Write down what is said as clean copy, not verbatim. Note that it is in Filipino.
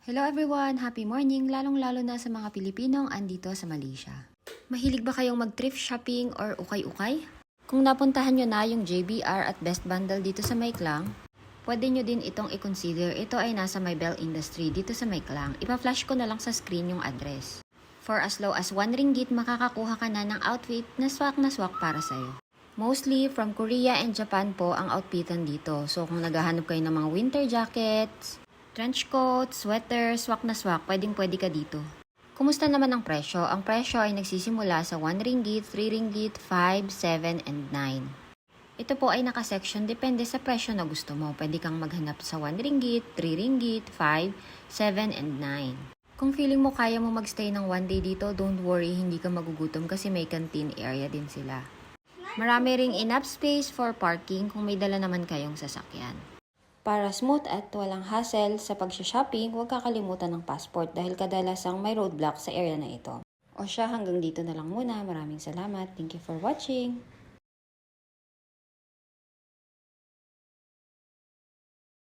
Hello everyone! Happy morning! Lalong-lalo na sa mga Pilipinong andito sa Malaysia. Mahilig ba kayong mag-thrift shopping or ukay-ukay? Kung napuntahan nyo na yung JBR at Best Bundle dito sa Mayklang, pwede nyo din itong i-consider. Ito ay nasa Maybell Industry dito sa Mayklang. Ipa-flash ko na lang sa screen yung address. For as low as 1 ringgit, makakakuha ka na ng outfit na swak para sa'yo. Mostly from Korea and Japan po ang outfitan dito. So kung naghahanap kayo ng mga winter jackets, trench coat, sweater, swak na swak, pwedeng-pwede ka dito. Kumusta naman ang presyo? Ang presyo ay nagsisimula sa 1 ringgit, 3 ringgit, 5, 7, and 9. Ito po ay naka-section, depende sa presyo na gusto mo. Pwede kang maghanap sa 1 ringgit, 3 ringgit, 5, 7, and 9. Kung feeling mo kaya mo magstay ng 1 day dito, don't worry, hindi ka magugutom kasi may canteen area din sila. Marami ring enough space for parking kung may dala naman kayong sasakyan. Para smooth at walang hassle sa pag-shopping, huwag kakalimutan ng passport dahil kadalasang may roadblock sa area na ito. O siya, hanggang dito na lang muna. Maraming salamat. Thank you for watching.